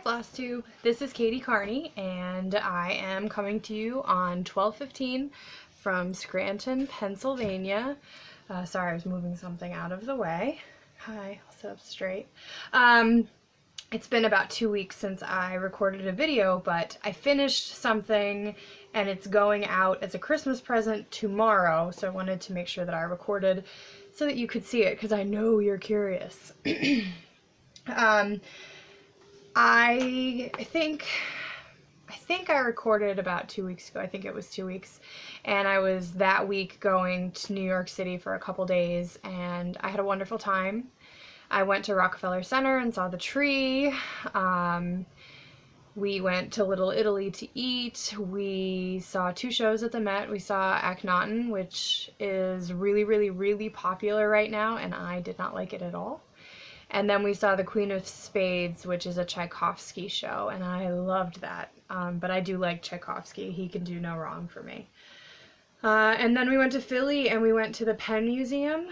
Flosstube. This is Katie Carney, and I am coming to you on 12/15 from Scranton, Pennsylvania. Sorry, I was moving something out of the way. Hi, I'll sit up straight. It's been about 2 weeks since I recorded a video, but I finished something and it's going out as a Christmas present tomorrow, so I wanted to make sure that I recorded so that you could see it, because I know you're curious. I think I recorded about 2 weeks ago. I think it was 2 weeks. And I was that week going to New York City for a couple days, and I had a wonderful time. I went to Rockefeller Center and saw the tree. We went to Little Italy to eat. We saw 2 shows at the Met. We saw Akhenaten, which is really, really, really popular right now, and I did not like it at all. And then we saw The Queen of Spades, which is a Tchaikovsky show, and I loved that. But I do like Tchaikovsky. He can do no wrong for me. And then we went to Philly and we went to the Penn Museum,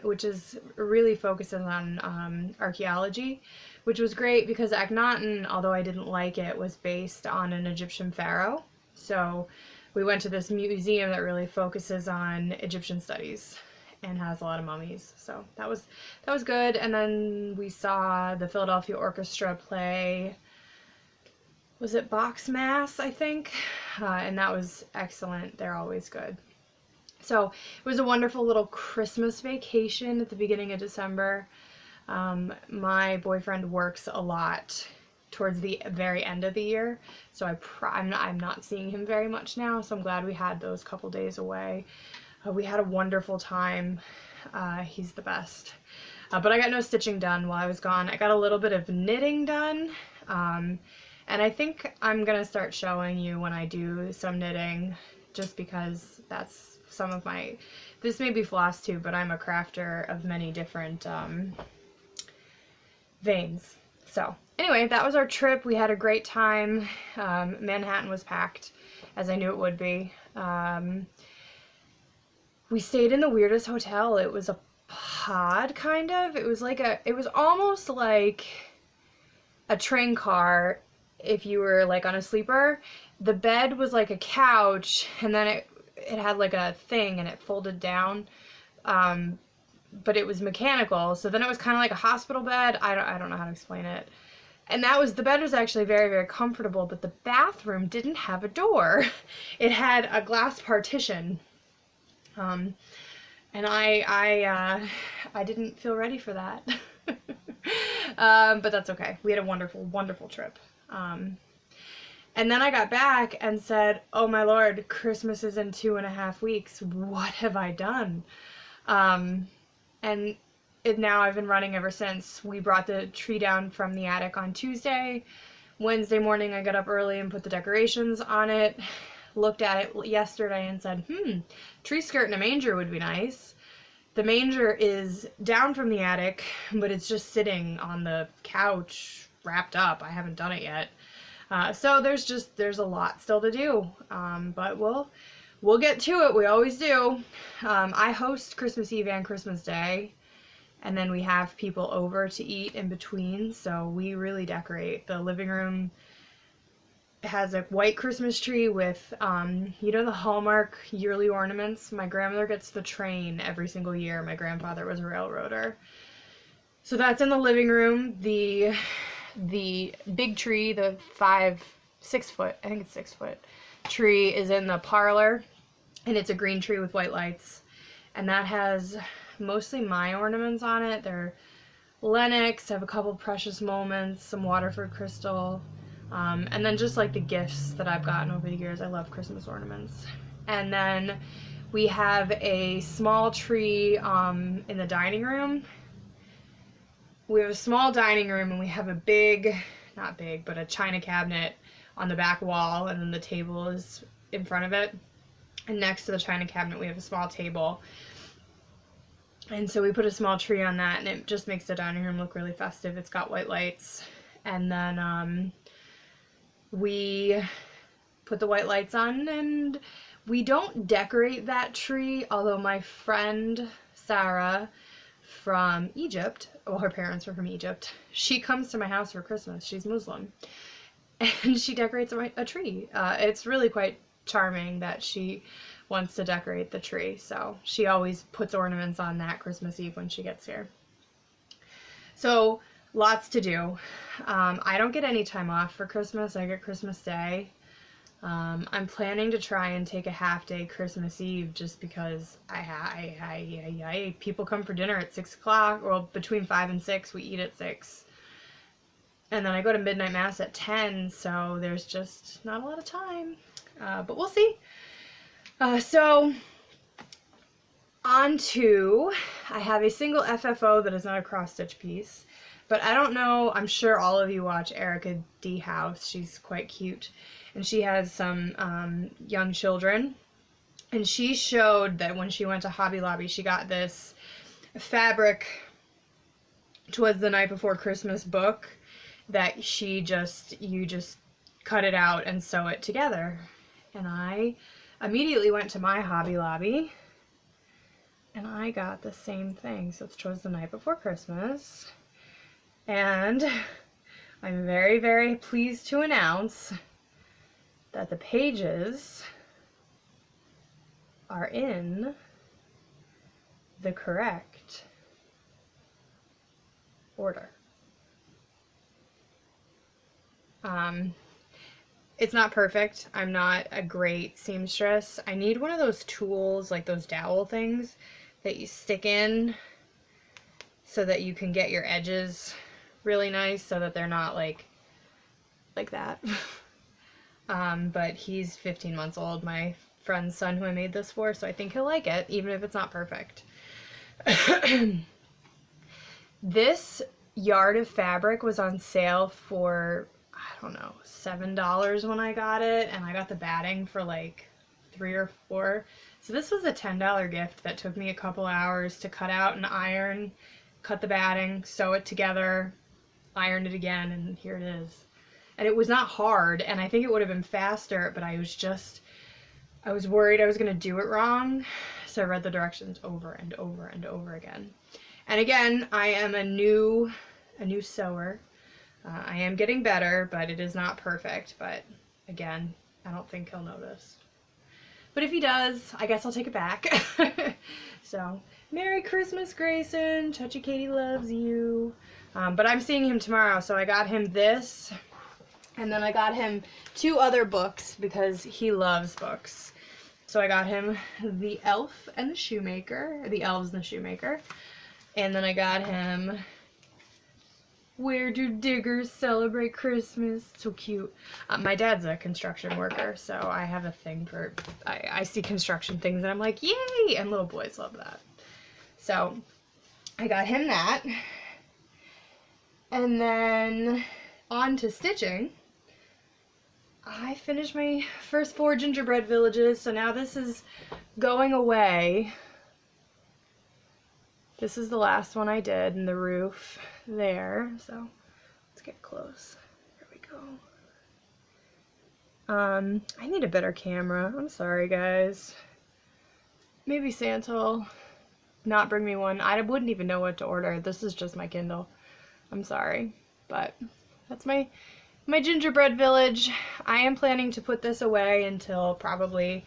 which is really focusing on archaeology, which was great because Akhenaten, although I didn't like it, was based on an Egyptian pharaoh. So we went to this museum that really focuses on Egyptian studies and has a lot of mummies. So that was good. And then we saw the Philadelphia Orchestra play, was it Box Mass, I think? And that was excellent. They're always good. So it was a wonderful little Christmas vacation at the beginning of December. My boyfriend works a lot towards the very end of the year, so I'm not seeing him very much now, so I'm glad we had those couple days away. We had a wonderful time. He's the best. But I got no stitching done while I was gone. I got a little bit of knitting done. And I think I'm going to start showing you when I do some knitting, just because that's some of my, this may be Flosstube, but I'm a crafter of many different veins. So anyway, that was our trip. We had a great time. Manhattan was packed, as I knew it would be. We stayed in the weirdest hotel. It was a pod, kind of. It was almost like a train car if you were like on a sleeper. The bed was like a couch, and then it had like a thing and it folded down, but it was mechanical, so then it was kind of like a hospital bed. I don't know how to explain it. And the bed was actually very, very comfortable, but the bathroom didn't have a door. It had a glass partition, and I didn't feel ready for that. But that's okay. We had a wonderful, wonderful trip. And then I got back and said, oh my Lord, Christmas is in 2.5 weeks. What have I done? And now I've been running ever since. We brought the tree down from the attic on Tuesday. Wednesday morning I got up early and put the decorations on it. Looked at it yesterday and said, tree skirt and a manger would be nice. The manger is down from the attic, but it's just sitting on the couch wrapped up. I haven't done it yet. So there's a lot still to do. But we'll get to it. We always do. I host Christmas Eve and Christmas Day, and then we have people over to eat in between, so we really decorate. The living room has a white Christmas tree with, the Hallmark yearly ornaments. My grandmother gets the train every single year. My grandfather was a railroader. So that's in the living room. The big tree, the 6 foot, I think it's 6 foot tree, is in the parlor, and it's a green tree with white lights. And that has mostly my ornaments on it. They're Lennox, I have a couple Precious Moments, some Waterford crystal, and then just like the gifts that I've gotten over the years. I love Christmas ornaments. And then we have a small tree in the dining room. We have a small dining room, and we have a big, not big, but a china cabinet on the back wall, and then the table is in front of it. And next to the china cabinet we have a small table. And so we put a small tree on that, and it just makes the dining room look really festive. It's got white lights. And then we put the white lights on, and we don't decorate that tree, although my friend Sarah from Egypt. Well, her parents were from Egypt. She comes to my house for Christmas. She's Muslim. And she decorates a tree. It's really quite charming that she wants to decorate the tree. So she always puts ornaments on that Christmas Eve when she gets here. So lots to do. I don't get any time off for Christmas. I get Christmas Day. I'm planning to try and take a half day Christmas Eve just because people come for dinner at 6 o'clock, well, between 5 and 6, we eat at 6. And then I go to midnight mass at 10, so there's just not a lot of time. But we'll see. So, on to, I have a single FFO that is not a cross-stitch piece. But I don't know, I'm sure all of you watch Erica D. House. She's quite cute. And she has some young children. And she showed that when she went to Hobby Lobby, she got this fabric, 'Twas the Night Before Christmas book, that you just cut it out and sew it together. And I immediately went to my Hobby Lobby, and I got the same thing. So it's 'Twas the Night Before Christmas. And I'm very, very pleased to announce that the pages are in the correct order. It's not perfect. I'm not a great seamstress. I need one of those tools, like those dowel things that you stick in so that you can get your edges really nice so that they're not like that. But he's 15 months old, my friend's son who I made this for, so I think he'll like it, even if it's not perfect. This yard of fabric was on sale for, I don't know, $7 when I got it, and I got the batting for like $3 or $4. So this was a $10 gift that took me a couple hours to cut out and iron, cut the batting, sew it together, ironed it again, and here it is. And it was not hard, and I think it would have been faster, but I was worried I was going to do it wrong, so I read the directions over and over and over again. And again, I am a new sewer. I am getting better, but it is not perfect, but again, I don't think he'll notice. But if he does, I guess I'll take it back. So, Merry Christmas, Grayson. Touchy Katie loves you. But I'm seeing him tomorrow, so I got him this. And then I got him 2 other books because he loves books. So I got him The Elf and the Shoemaker, or The Elves and the Shoemaker. And then I got him Where Do Diggers Celebrate Christmas? So cute. My dad's a construction worker, so I have a thing for, I see construction things and I'm like, yay! And little boys love that. So I got him that. And then on to stitching. I finished my first 4 gingerbread villages, so now this is going away. This is the last one I did, and the roof there, so let's get close. There we go. I need a better camera. I'm sorry, guys. Maybe Santa will not bring me one. I wouldn't even know what to order. This is just my Kindle. I'm sorry, but that's my gingerbread village. I am planning to put this away until probably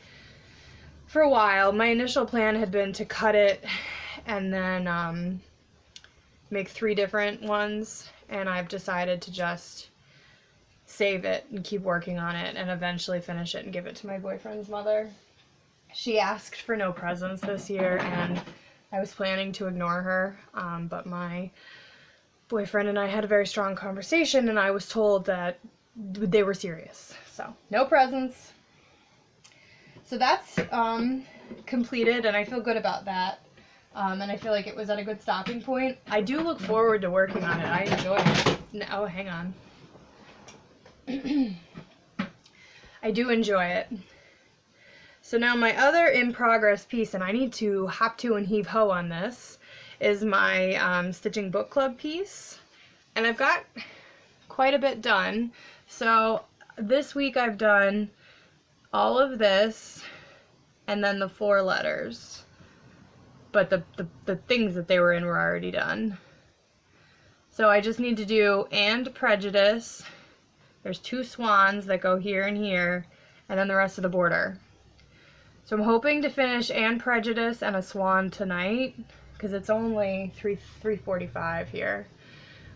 for a while. My initial plan had been to cut it and then make 3 different ones, and I've decided to just save it and keep working on it and eventually finish it and give it to my boyfriend's mother. She asked for no presents this year, and I was planning to ignore her, but my boyfriend and I had a very strong conversation, and I was told that they were serious. So, no presents. So that's completed, and I feel good about that. And I feel like it was at a good stopping point. I do look forward to working on it. I enjoy it. Oh, hang on. I do enjoy it. So now my other in-progress piece, and I need to hop to and heave ho on this, is my Stitching Book Club piece. And I've got quite a bit done. So this week I've done all of this and then the 4 letters. but the things that they were in were already done. So I just need to do and prejudice. There's 2 swans that go here and here, and then the rest of the border. So I'm hoping to finish and prejudice and a swan tonight, because it's only 3:45 here.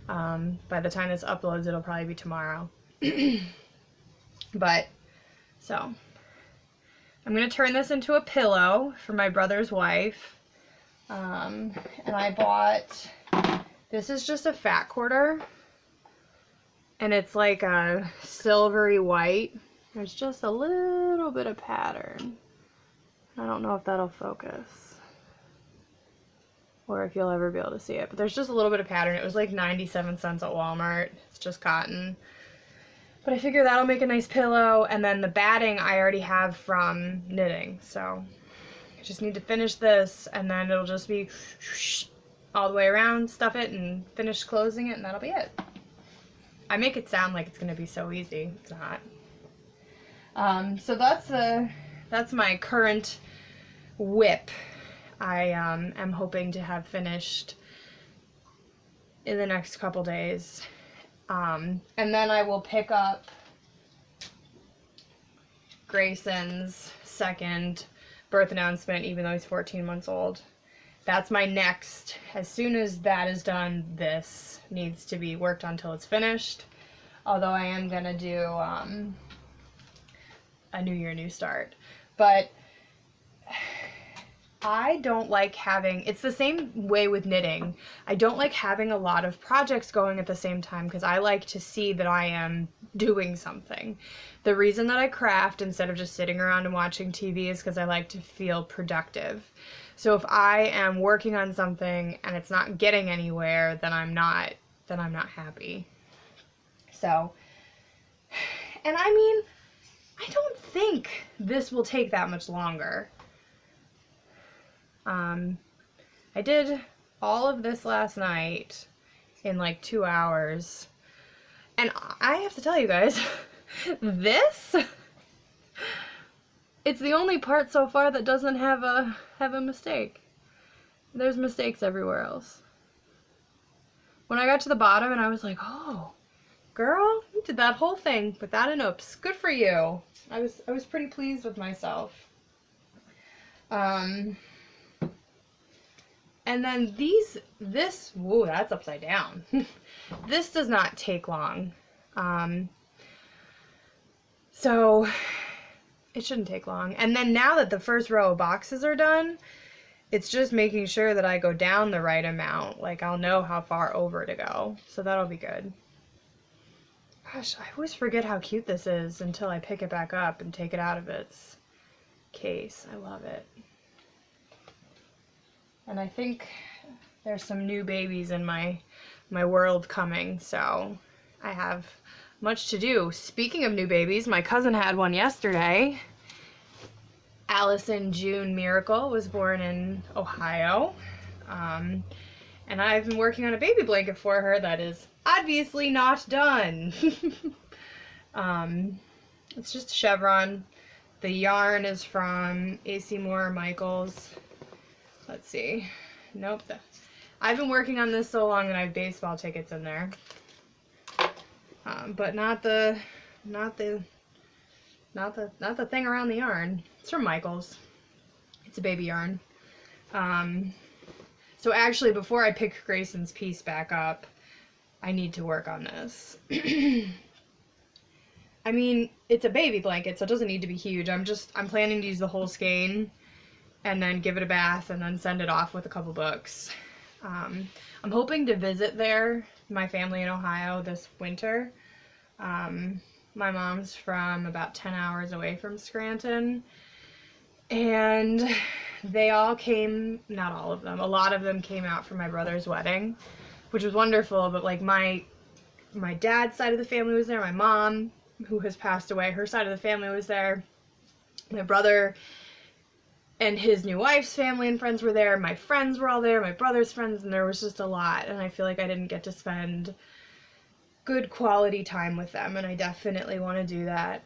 By the time this uploads, it'll probably be tomorrow. But, so, I'm going to turn this into a pillow for my brother's wife. And I bought, this is just a fat quarter. And it's like a silvery white. There's just a little bit of pattern. I don't know if that'll focus, or if you'll ever be able to see it, but there's just a little bit of pattern. It was like 97 cents at Walmart. It's just cotton. But I figure that'll make a nice pillow, and then the batting I already have from knitting, so I just need to finish this, and then it'll just be all the way around, stuff it, and finish closing it, and that'll be it. I make it sound like it's going to be so easy. It's not. So that's my current whip. I am hoping to have finished in the next couple days. And then I will pick up Grayson's second birth announcement, even though he's 14 months old. That's my next. As soon as that is done, this needs to be worked on till it's finished. Although I am going to do a New Year, New Start. But I don't like having, it's the same way with knitting. I don't like having a lot of projects going at the same time because I like to see that I am doing something. The reason that I craft instead of just sitting around and watching TV is because I like to feel productive. So if I am working on something and it's not getting anywhere, then I'm not happy. So, and I mean, I don't think this will take that much longer. I did all of this last night in like 2 hours, and I have to tell you guys, this, it's the only part so far that doesn't have a mistake. There's mistakes everywhere else. When I got to the bottom and I was like, oh, girl, you did that whole thing without an oops. Good for you. I was pretty pleased with myself. And then whoa, that's upside down. This does not take long. So it shouldn't take long. And then now that the first row of boxes are done, it's just making sure that I go down the right amount. Like I'll know how far over to go. So that'll be good. Gosh, I always forget how cute this is until I pick it back up and take it out of its case. I love it. And I think there's some new babies in my world coming, so I have much to do. Speaking of new babies, my cousin had one yesterday. Allison June Miracle was born in Ohio. And I've been working on a baby blanket for her that is obviously not done. It's just a chevron. The yarn is from A.C. Moore Michaels. Let's see. Nope. I've been working on this so long that I have baseball tickets in there. But not the thing around the yarn. It's from Michaels. It's a baby yarn. So actually, before I pick Grayson's piece back up, I need to work on this. I mean, it's a baby blanket, so it doesn't need to be huge. I'm planning to use the whole skein and then give it a bath and then send it off with a couple books. I'm hoping to visit my family in Ohio this winter. My mom's from about 10 hours away from Scranton, and they all came, not all of them, a lot of them came out for my brother's wedding, which was wonderful, but like my dad's side of the family was there, my mom, who has passed away, her side of the family was there, my brother and his new wife's family and friends were there, my friends were all there, my brother's friends, and there was just a lot, and I feel like I didn't get to spend good quality time with them, and I definitely want to do that.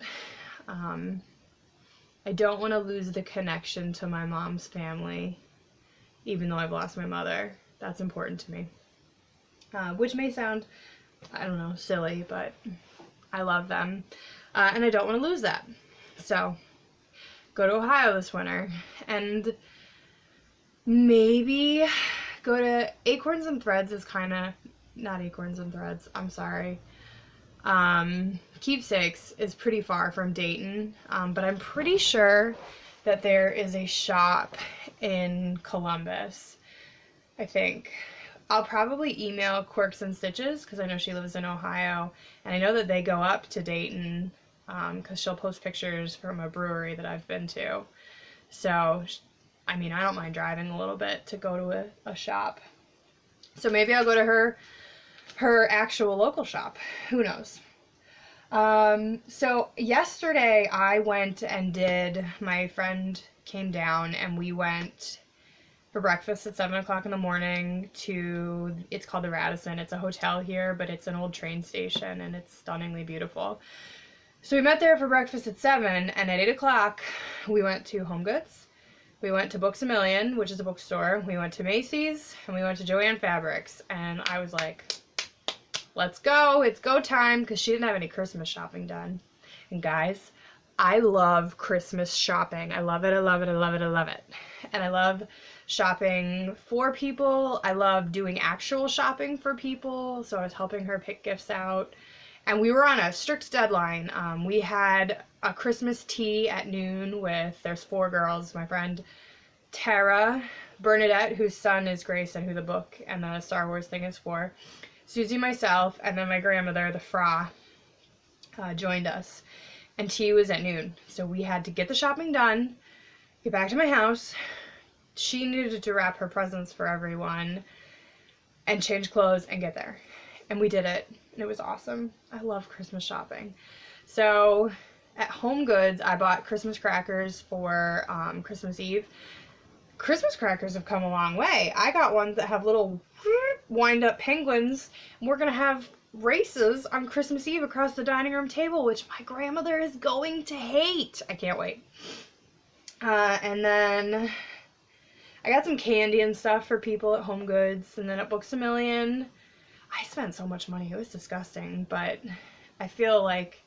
I don't want to lose the connection to my mom's family even though I've lost my mother. That's important to me. Which may sound, I don't know, silly, but I love them. And I don't want to lose that. So, go to Ohio this winter. And maybe go to Acorns and Threads is kind of, not Acorns and Threads, I'm sorry. Keepsakes is pretty far from Dayton, but I'm pretty sure that there is a shop in Columbus, I think. I'll probably email Quirks and Stitches because I know she lives in Ohio, and I know that they go up to Dayton because she'll post pictures from a brewery that I've been to. So, I mean, I don't mind driving a little bit to go to a shop. So maybe I'll go to her actual local shop. Who knows? So yesterday I went and my friend came down and we went for breakfast at 7 o'clock in the morning to, it's called the Radisson. It's a hotel here, but it's an old train station and it's stunningly beautiful. So we met there for breakfast at 7, and at 8 o'clock we went to HomeGoods. We went to Books A Million, which is a bookstore. We went to Macy's, and we went to Joanne Fabrics, and I was like, let's go, it's go time, because she didn't have any Christmas shopping done. And guys, I love Christmas shopping. I love it, I love it, I love it, I love it. And I love shopping for people. I love doing actual shopping for people, so I was helping her pick gifts out. And we were on a strict deadline. We had a Christmas tea at noon there's 4 girls, my friend Tara, Bernadette, whose son is Grayson, who the book and the Star Wars thing is for, Susie, myself, and then my grandmother, the Fra, joined us. And tea was at noon. So we had to get the shopping done, get back to my house. She needed to wrap her presents for everyone and change clothes and get there. And we did it. And it was awesome. I love Christmas shopping. So at HomeGoods, I bought Christmas crackers for Christmas Eve. Christmas crackers have come a long way. I got ones that have little wind-up penguins. And we're going to have races on Christmas Eve across the dining room table, which my grandmother is going to hate. I can't wait. And then I got some candy and stuff for people at HomeGoods. And then at Books A Million, I spent so much money. It was disgusting, but I feel like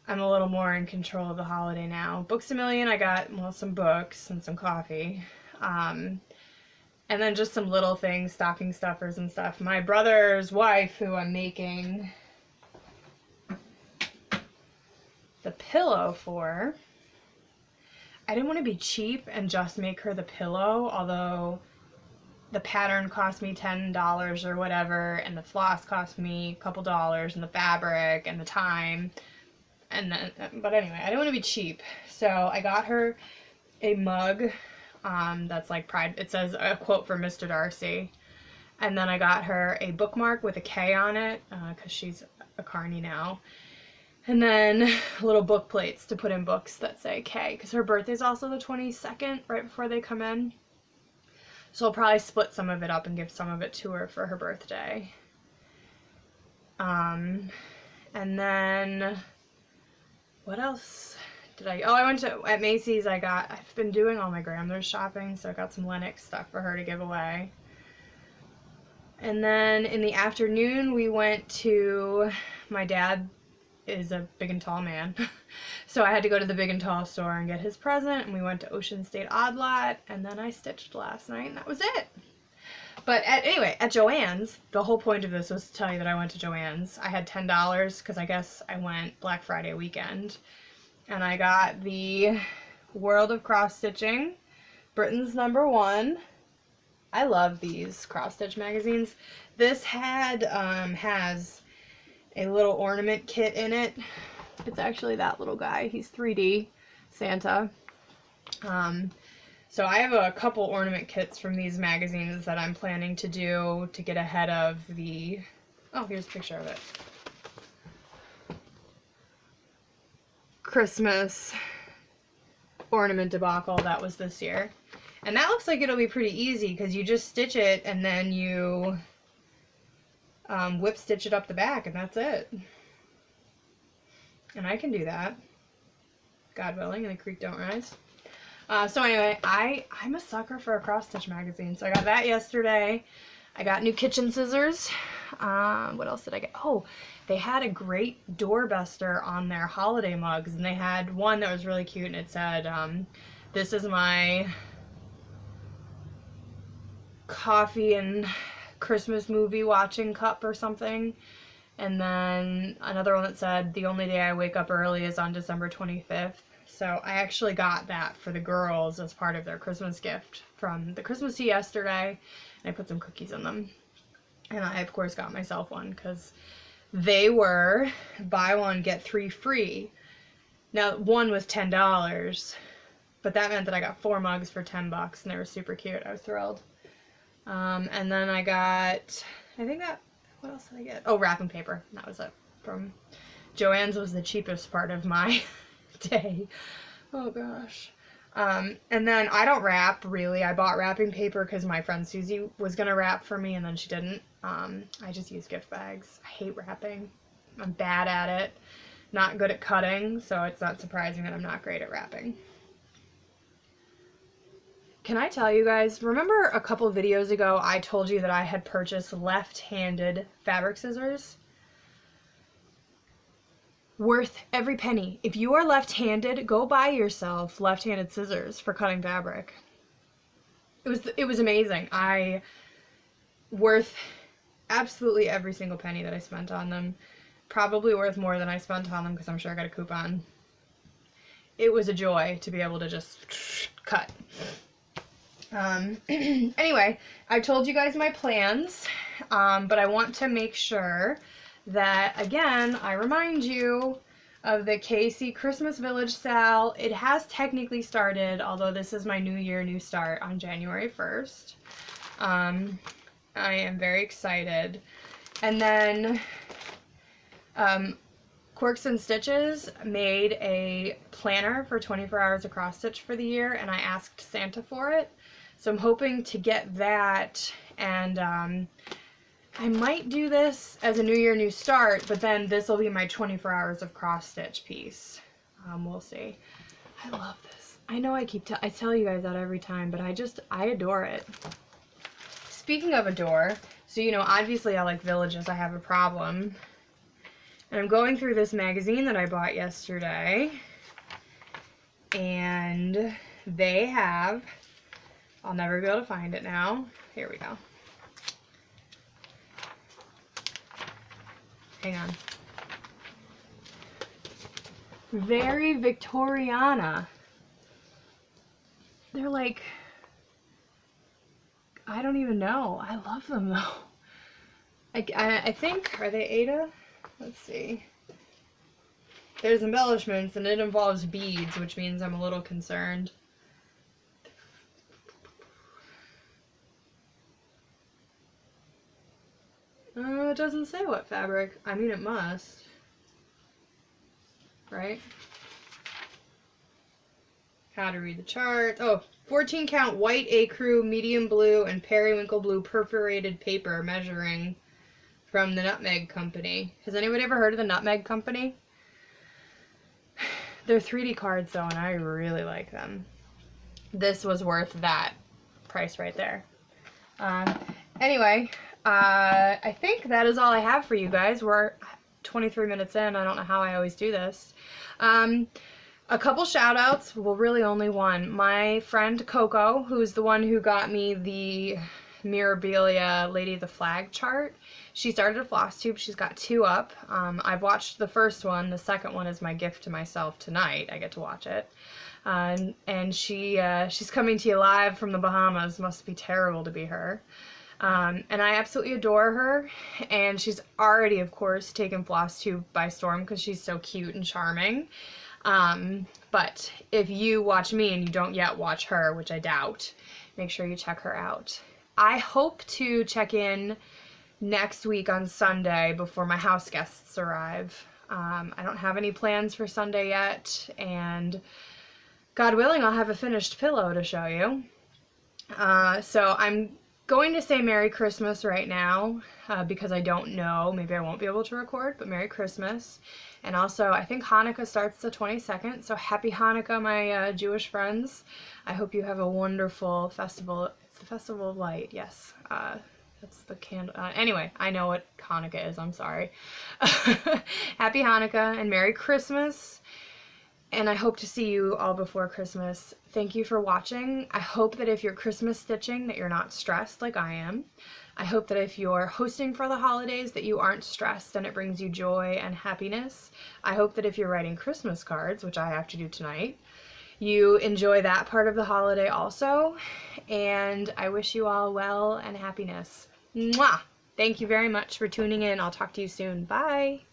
I'm a little more in control of the holiday now. Books A Million, I got, well, some books and some coffee. And then just some little things, stocking stuffers and stuff. My brother's wife, who I'm making the pillow for, I didn't want to be cheap and just make her the pillow, although the pattern cost me $10 or whatever, and the floss cost me a couple dollars, and the fabric and the time, and then, but anyway, I didn't want to be cheap, so I got her a mug that's like Pride. It says a quote from Mr. Darcy, and then I got her a bookmark with a K on it because she's a carny now, and then little book plates to put in books that say K, because her birthday's also the 22nd, right before they come in. So I'll probably split some of it up and give some of it to her for her birthday. And then, what else did I went at Macy's. I've been doing all my grandmother's shopping, so I got some Lennox stuff for her to give away. And then in the afternoon, we went to, my dad is a big and tall man, so I had to go to the big and tall store and get his present, and we went to Ocean State Odd Lot, and then I stitched last night, and that was it. But anyway, at Joannes, the whole point of this was to tell you that I went to Joannes. I had $10 because I guess I went Black Friday weekend, and I got the World of Cross Stitching, Britain's #1. I love these cross stitch magazines. This has a little ornament kit in it. It's actually that little guy. He's 3D Santa. So I have a couple ornament kits from these magazines that I'm planning to do to get ahead of the, oh, here's a picture of it, Christmas ornament debacle that was this year. And that looks like it'll be pretty easy because you just stitch it and then you whip stitch it up the back, and that's it. And I can do that, God willing, and the creek don't rise. So anyway, I'm a sucker for a cross-stitch magazine. So I got that yesterday. I got new kitchen scissors. What else did I get? Oh, they had a great doorbuster on their holiday mugs, and they had one that was really cute, and it said, this is my coffee and Christmas movie watching cup or something. And then another one that said, the only day I wake up early is on December 25th. So I actually got that for the girls as part of their Christmas gift from the Christmas tea yesterday. And I put some cookies in them. And I, of course, got myself one because they were buy one, get 3 free. Now, one was $10, but that meant that I got 4 mugs for $10, and they were super cute. I was thrilled. And then I got, what else did I get? Oh, wrapping paper. That was it. From Joannes was the cheapest part of my day. Oh gosh. And then I don't wrap, really. I bought wrapping paper because my friend Susie was going to wrap for me, and then she didn't. I just use gift bags. I hate wrapping. I'm bad at it. Not good at cutting, so it's not surprising that I'm not great at wrapping. Can I tell you guys, remember a couple videos ago I told you that I had purchased left-handed fabric scissors? Worth every penny. If you are left-handed, go buy yourself left-handed scissors for cutting fabric. It was amazing. Worth absolutely every single penny that I spent on them. Probably worth more than I spent on them because I'm sure I got a coupon. It was a joy to be able to just cut. Anyway, I told you guys my plans, but I want to make sure that, again, I remind you of the KC Christmas Village sale. It has technically started, although this is my new year, new start on January 1st. I am very excited. And then, Quirks and Stitches made a planner for 24 hours of cross stitch for the year, and I asked Santa for it. So I'm hoping to get that, and I might do this as a new year, new start, but then this will be my 24 hours of cross stitch piece. We'll see. I love this. I know I tell you guys that every time, but I adore it. Speaking of adore, so you know, obviously I like villages. I have a problem. And I'm going through this magazine that I bought yesterday, and they have, I'll never be able to find it now. Here we go. Hang on. Very Victoriana. They're like, I don't even know. I love them though. I think, are they Ada? Let's see. There's embellishments, and it involves beads, which means I'm a little concerned. It doesn't say what fabric. I mean, it must. Right? How to read the chart. Oh, 14 count white ecru, medium blue, and periwinkle blue perforated paper measuring from the Nutmeg Company. Has anybody ever heard of the Nutmeg Company? They're 3D cards though, and I really like them. This was worth that price right there. Anyway, I think that is all I have for you guys. We're 23 minutes in. I don't know how I always do this. A couple shout outs. Well, really only one. My friend Coco, who's the one who got me the Mirabilia Lady of the Flag chart. She started a Flosstube. She's got 2 up. I've watched the first one. The second one is my gift to myself tonight. I get to watch it. And she's coming to you live from the Bahamas. Must be terrible to be her. And I absolutely adore her. And she's already, of course, taken Flosstube by storm because she's so cute and charming. But if you watch me and you don't yet watch her, which I doubt, make sure you check her out. I hope to check in next week on Sunday before my house guests arrive. I don't have any plans for Sunday yet, and God willing, I'll have a finished pillow to show you. So I'm going to say Merry Christmas right now because I don't know. Maybe I won't be able to record, but Merry Christmas. And also, I think Hanukkah starts the 22nd, so Happy Hanukkah, my Jewish friends. I hope you have a wonderful festival. It's the Festival of Light, yes. That's the candle. Anyway, I know what Hanukkah is. I'm sorry. Happy Hanukkah and Merry Christmas. And I hope to see you all before Christmas. Thank you for watching. I hope that if you're Christmas stitching, that you're not stressed like I am. I hope that if you're hosting for the holidays, that you aren't stressed and it brings you joy and happiness. I hope that if you're writing Christmas cards, which I have to do tonight, you enjoy that part of the holiday also. And I wish you all well and happiness. Mwah! Thank you very much for tuning in. I'll talk to you soon. Bye!